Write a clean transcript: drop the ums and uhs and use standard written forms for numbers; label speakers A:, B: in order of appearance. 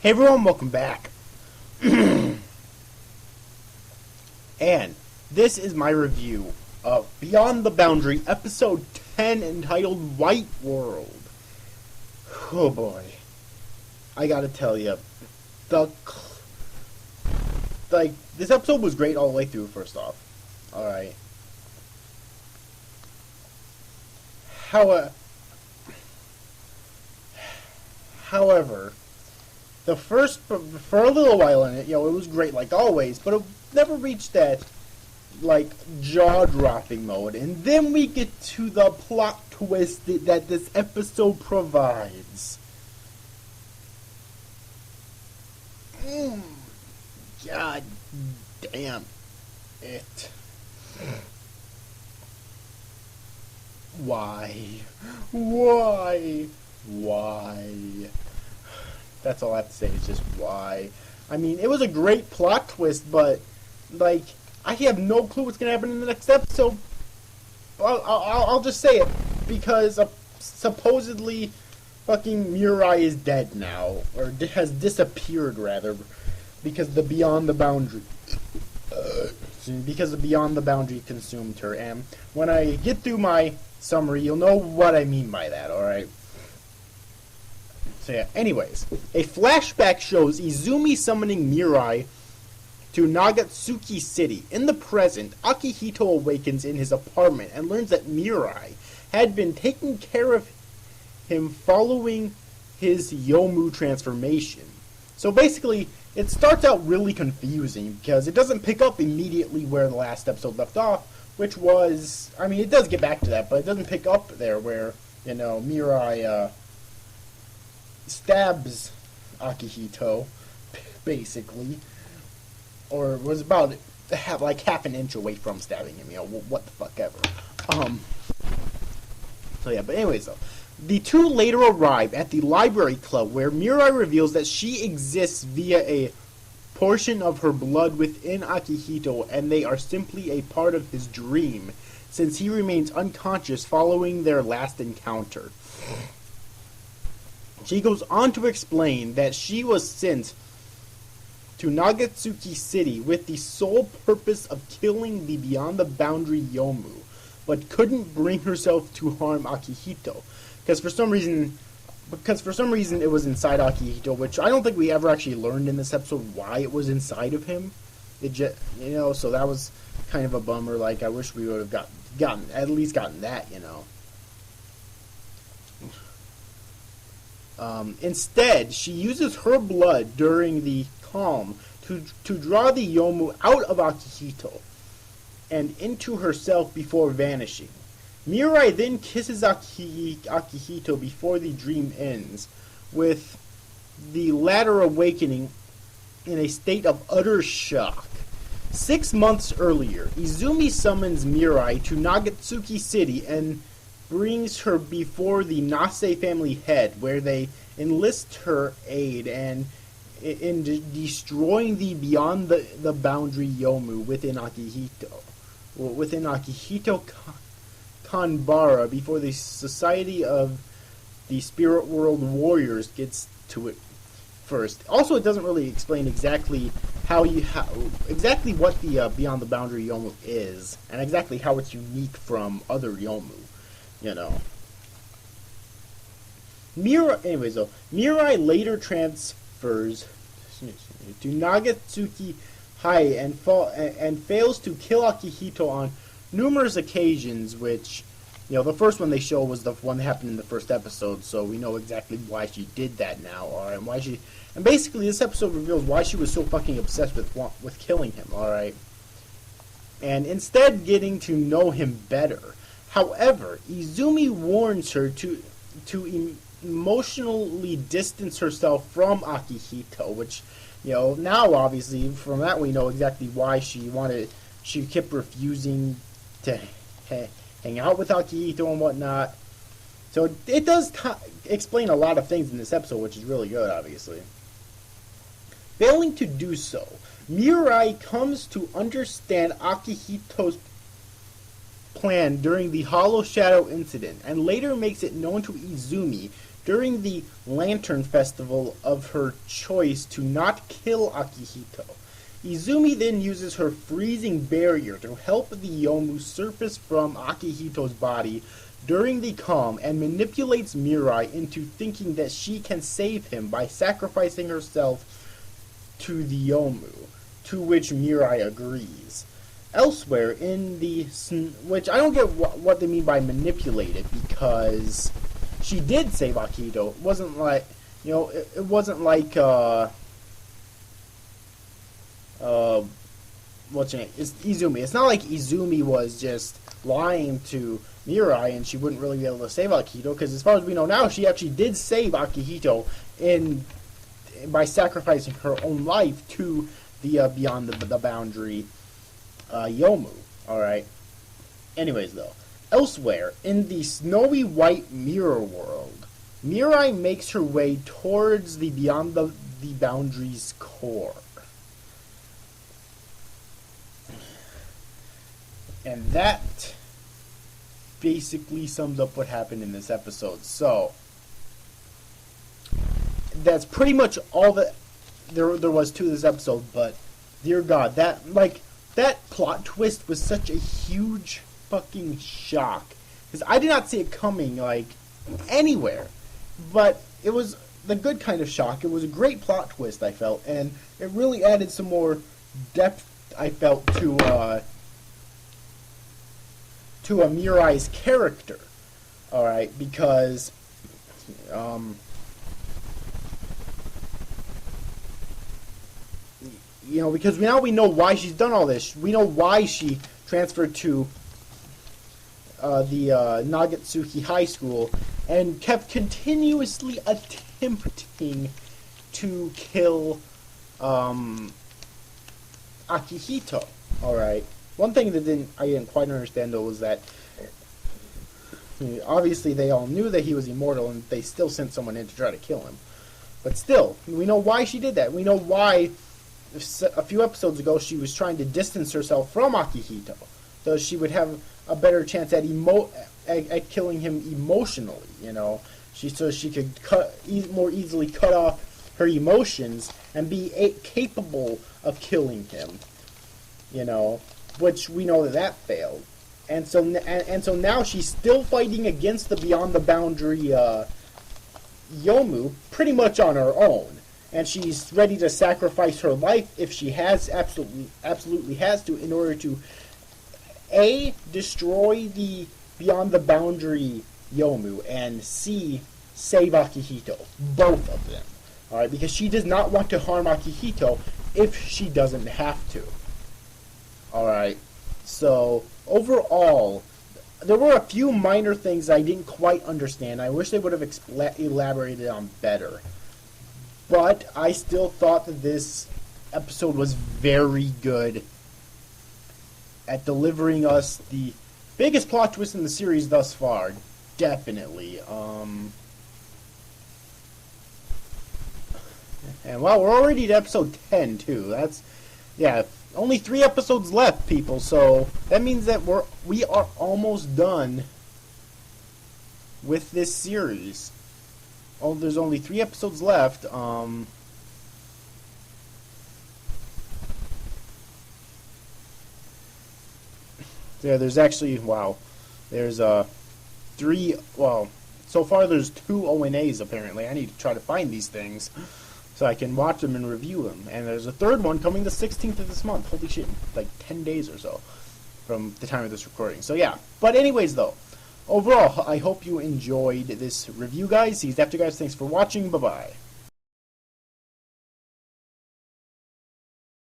A: Hey everyone, welcome back. And this is my review of Beyond the Boundary, episode 10, entitled White World. Oh boy. I gotta tell you, this episode was great all the way through, first off. Alright. However, for a little while in it, it was great like always, but it never reached that, jaw-dropping mode. And then we get to the plot twist that this episode provides. God damn it. Why? That's all I have to say is just why. I mean, it was a great plot twist, but, I have no clue what's going to happen in the next episode. I'll just say it, because supposedly fucking Mirai is dead now, or has disappeared, rather, because the Beyond the Boundary... because the Beyond the Boundary consumed her, and when I get through my summary, you'll know what I mean by that, alright? So yeah, anyways, a flashback shows Izumi summoning Mirai to Nagatsuki City. In the present, Akihito awakens in his apartment and learns that Mirai had been taking care of him following his Yomu transformation. So basically, it starts out really confusing because it doesn't pick up immediately where the last episode left off, which was, I mean, it does get back to that, but it doesn't pick up there where, Mirai, stabs Akihito, basically, or was about half an inch away from stabbing him. What the fuck ever. So yeah, but anyways though, the two later arrive at the library club where Mirai reveals that she exists via a portion of her blood within Akihito, and they are simply a part of his dream, since he remains unconscious following their last encounter. She goes on to explain that she was sent to Nagatsuki City with the sole purpose of killing the Beyond the Boundary Yomu, but couldn't bring herself to harm Akihito, because for some reason it was inside Akihito, which I don't think we ever actually learned in this episode why it was inside of him. It just, so that was kind of a bummer. I wish we would have gotten that. Instead, she uses her blood during the calm to draw the Yomu out of Akihito and into herself before vanishing. Mirai then kisses Akihito before the dream ends, with the latter awakening in a state of utter shock. 6 months earlier, Izumi summons Mirai to Nagatsuki City and brings her before the Nase family head, where they enlist her aid and in destroying the Beyond the Boundary Yomu within Akihito Kanbara, before the Society of the Spirit World Warriors gets to it first. Also, it doesn't really explain exactly exactly what the Beyond the Boundary Yomu is, and exactly how it's unique from other Yomu. Mirai later transfers to Nagatsuki High and fails to kill Akihito on numerous occasions, which, the first one they show was the one that happened in the first episode, so we know exactly why she did that now, alright, and basically this episode reveals why she was so fucking obsessed with killing him, alright, and instead getting to know him better. However, Izumi warns her to emotionally distance herself from Akihito, which, now obviously from that we know exactly why she kept refusing to hang out with Akihito and whatnot. So it does explain a lot of things in this episode, which is really good, obviously. Failing to do so, Mirai comes to understand Akihito's plan during the Hollow Shadow incident, and later makes it known to Izumi during the Lantern Festival of her choice to not kill Akihito. Izumi then uses her freezing barrier to help the Yomu surface from Akihito's body during the calm and manipulates Mirai into thinking that she can save him by sacrificing herself to the Yomu, to which Mirai agrees. Elsewhere in the... which I don't get what they mean by manipulate it, because she did save Akihito. It wasn't like... it wasn't like... what's her name? It's Izumi. It's not like Izumi was just lying to Mirai and she wouldn't really be able to save Akihito, because as far as we know now, she actually did save Akihito by sacrificing her own life to the Beyond the Boundary Yomu. Alright. Anyways, though. Elsewhere, in the snowy white mirror world, Mirai makes her way towards the Beyond the Boundary's core. And that basically sums up what happened in this episode. So, that's pretty much all that there was to this episode, but dear God, that plot twist was such a huge fucking shock. Because I did not see it coming, anywhere. But it was the good kind of shock. It was a great plot twist, I felt, and it really added some more depth, I felt, to Mirai's character, alright, because, because now we know why she's done all this. We know why she transferred to the Nagatsuki High School and kept continuously attempting to kill Akihito, alright. One thing that I didn't quite understand, though, was that obviously they all knew that he was immortal, and they still sent someone in to try to kill him. But still, we know why she did that. We know why a few episodes ago she was trying to distance herself from Akihito, so she would have a better chance at killing him emotionally. So she could more easily cut off her emotions and be capable of killing him. Which we know that failed, and so now she's still fighting against the Beyond the Boundary Yomu pretty much on her own, and she's ready to sacrifice her life if she absolutely has to, in order to A, destroy the Beyond the Boundary Yomu, and C, save Akihito, both of them. All right, because she does not want to harm Akihito if she doesn't have to. Alright, so overall, there were a few minor things I didn't quite understand. I wish they would have elaborated on better. But I still thought that this episode was very good at delivering us the biggest plot twist in the series thus far. Definitely. And well, we're already to episode 10 too. Yeah. Only 3 episodes left, people, so that means that we are almost done with this series. Oh, there's only 3 episodes left. Yeah, there's actually, wow. There's 3, well, so far there's 2 ONAs apparently. I need to try to find these things so I can watch them and review them. And there's a 3rd one coming the 16th of this month. Holy shit, like 10 days or so from the time of this recording. So yeah, but anyways though, overall, I hope you enjoyed this review, guys. See you after, guys. Thanks for watching. Bye-bye.